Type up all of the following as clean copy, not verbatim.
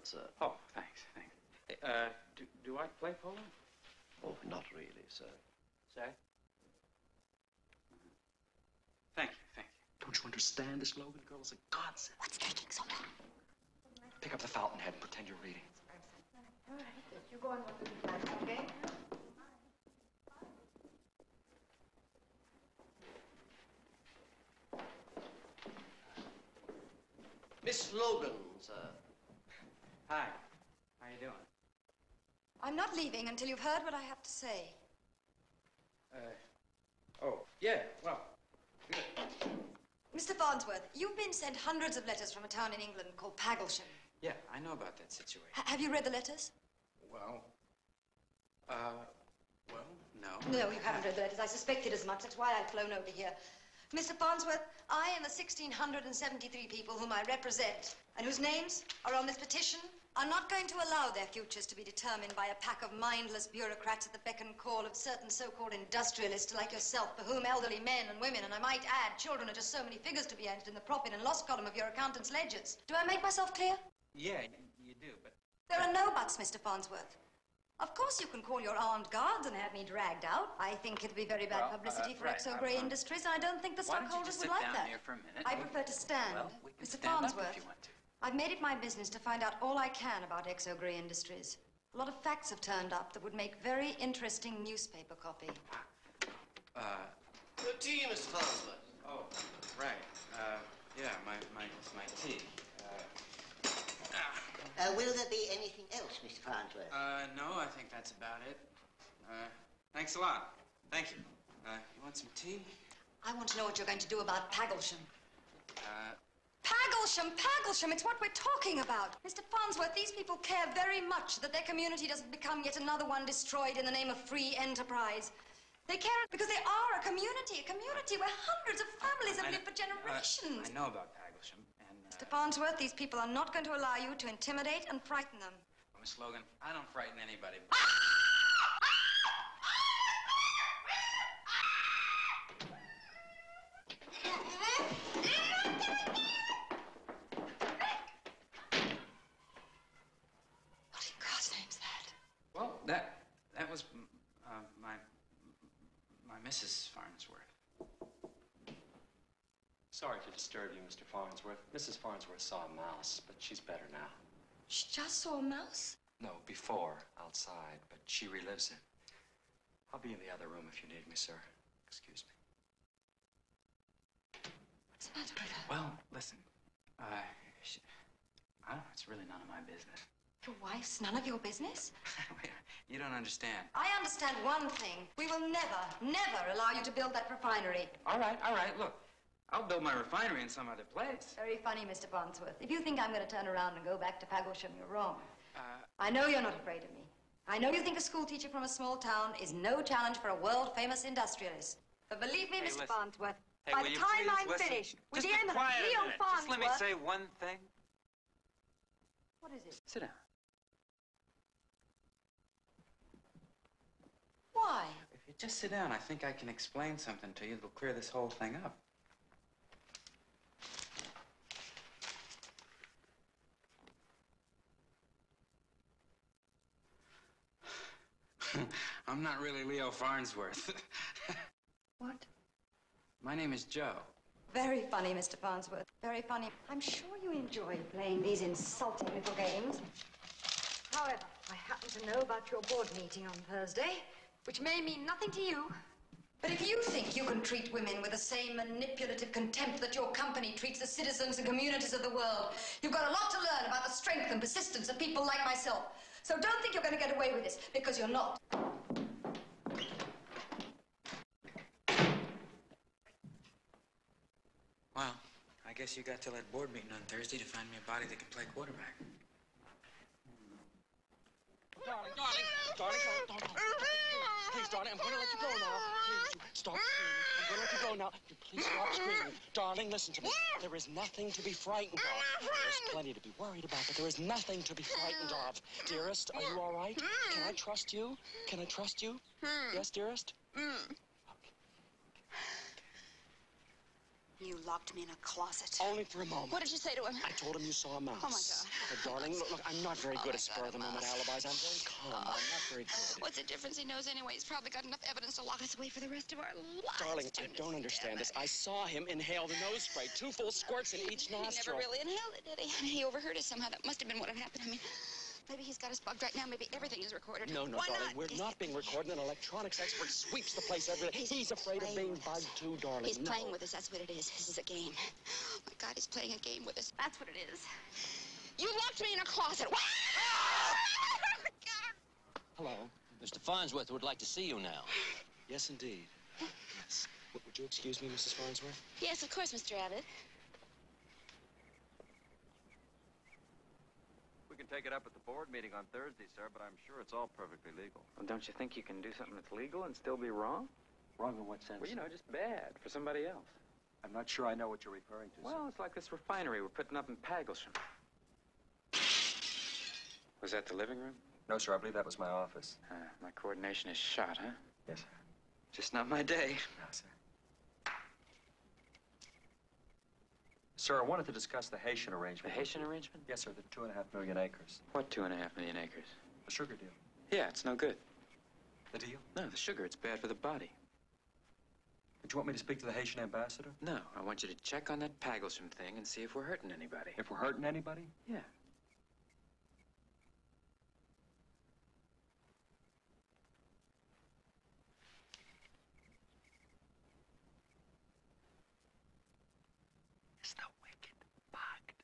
Farnsworth, sir. Oh, thanks. Do I play polo? Oh, not really, sir. Say? Thank you. Don't you understand? This Logan girl is a godsend. What's taking so long? Pick up the fountainhead and pretend you're reading. All right, you go on with the class, okay? Miss Logan, sir. Hi. How you doing? I'm not leaving until you've heard what I have to say. Oh, yeah, well, good. Mr. Farnsworth, you've been sent hundreds of letters from a town in England called Pagglesham. Yeah, I know about that situation. Have you read the letters? Well, no. No, you haven't read the letters. I suspected as much. That's why I've flown over here. Mr. Farnsworth, I and the 1,673 people whom I represent and whose names are on this petition are not going to allow their futures to be determined by a pack of mindless bureaucrats at the beck and call of certain so-called industrialists like yourself, for whom elderly men and women, and I might add, children, are just so many figures to be entered in the profit and loss column of your accountant's ledgers. Do I make myself clear? Yeah, you do, but... There are no buts, Mr. Farnsworth. Of course you can call your armed guards and have me dragged out. I think it'd be very bad publicity for Exo Grey Industries, and I don't think the stockholders would like that. Why don't you just sit down here for a minute? I prefer to stand. Well, we can Mr. stand Farnsworth, up if you want to. I've made it my business to find out all I can about Exo Grey Industries. A lot of facts have turned up that would make very interesting newspaper copy. Your tea, Mr. Farnsworth. Oh, right. Yeah, my tea. Will there be anything else, Mr. Farnsworth? No, I think that's about it. Thanks a lot. Thank you. You want some tea? I want to know what you're going to do about Pagglesham. Pagglesham, it's what we're talking about. Mr. Farnsworth, these people care very much that their community doesn't become yet another one destroyed in the name of free enterprise. They care because they are a community where hundreds of families have lived for generations. I know about Pagglesham, and... Mr. Farnsworth, these people are not going to allow you to intimidate and frighten them. Miss Logan, I don't frighten anybody. What in God's name's that? Well, that was my Mrs. Farnsworth. Sorry to disturb you, Mr. Farnsworth. Mrs. Farnsworth saw a mouse, but she's better now. She just saw a mouse? No, before, outside, but she relives it. I'll be in the other room if you need me, sir. Excuse me. What's the matter with her? Well, listen, I don't know, it's really none of my business. Your wife's none of your business? You don't understand. I understand one thing. We will never allow you to build that refinery. All right, look. I'll build my refinery in some other place. Very funny, Mr. Farnsworth. If you think I'm going to turn around and go back to Pagglesham, you're wrong. I know you're not afraid of me. I know you think a schoolteacher from a small town is no challenge for a world-famous industrialist. But believe me, Mr. Farnsworth, by the time I'm finished with the end of Leo Farnsworth... Just let me say one thing. What is it? Sit down. Why? If you just sit down, I think I can explain something to you that'll clear this whole thing up. I'm not really Leo Farnsworth. What? My name is Joe. Very funny, Mr. Farnsworth. Very funny. I'm sure you enjoy playing these insulting little games. However, I happen to know about your board meeting on Thursday, which may mean nothing to you. But if you think you can treat women with the same manipulative contempt that your company treats the citizens and communities of the world, you've got a lot to learn about the strength and persistence of people like myself. So don't think you're going to get away with this, because you're not. Well, I guess you got till that board meeting on Thursday to find me a body that can play quarterback. Darling. Please, darling, I'm going to let you go now. Please, stop screaming. I'm going to let you go now. Please stop screaming. Darling, listen to me. There is nothing to be frightened of. There's plenty to be worried about, but there is nothing to be frightened of. Dearest, are you all right? Can I trust you? Can I trust you? Yes, dearest? Okay. You locked me in a closet. Only for a moment. What did you say to him? I told him you saw a mouse. Oh, my God. But, darling, look, I'm not very good at my God, spur-of-the-moment alibis. I'm very calm. I'm not very good. What's the difference? He knows anyway. He's probably got enough evidence to lock us away for the rest of our lives. Darling, I don't understand this. I saw him inhale the nose spray, 2 full squirts in each He nostril. never really inhaled it, did he? He overheard us somehow. That must have been what had happened. I mean, maybe he's got us bugged right now. Maybe everything is recorded. No, Why darling, not? we're not being recorded. An electronics expert sweeps the place every day. He's afraid of being bugged too, darling. He's No. playing with us. That's what it is. This is a game. Oh, my God, he's playing a game with us. That's what it is. You locked me in a closet. Hello. Mr. Farnsworth would like to see you now. Yes, indeed. Yes. Would you excuse me, Mrs. Farnsworth? Yes, of course, Mr. Abbott. We can take it up at the board meeting on Thursday, sir, but I'm sure it's all perfectly legal. Well, don't you think you can do something that's legal and still be wrong? Wrong in what sense? Well, you know, just bad for somebody else. I'm not sure I know what you're referring to, Well, it's like this refinery we're putting up in Pagelsham. Was that the living room? No, sir, I believe that was my office. My coordination is shot, huh? Yes, sir. Just not my day. No, sir. Sir, I wanted to discuss the Haitian The arrangement. Haitian arrangement? Yes, sir, the 2.5 million acres. What 2.5 million acres? The sugar deal. Yeah, it's no good. The deal? No, the sugar, it's bad for the body. Did you want me to speak to the Haitian ambassador? No, I want you to check on that Pagelsham thing and see if we're hurting anybody. If we're hurting anybody? Yeah. Is the wicked bugged?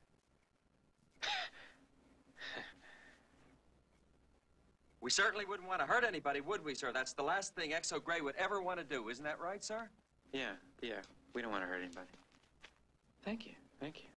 We certainly wouldn't want to hurt anybody, would we, sir? That's the last thing Exo Gray would ever want to do. Isn't that right, sir? Yeah. We don't want to hurt anybody. Thank you.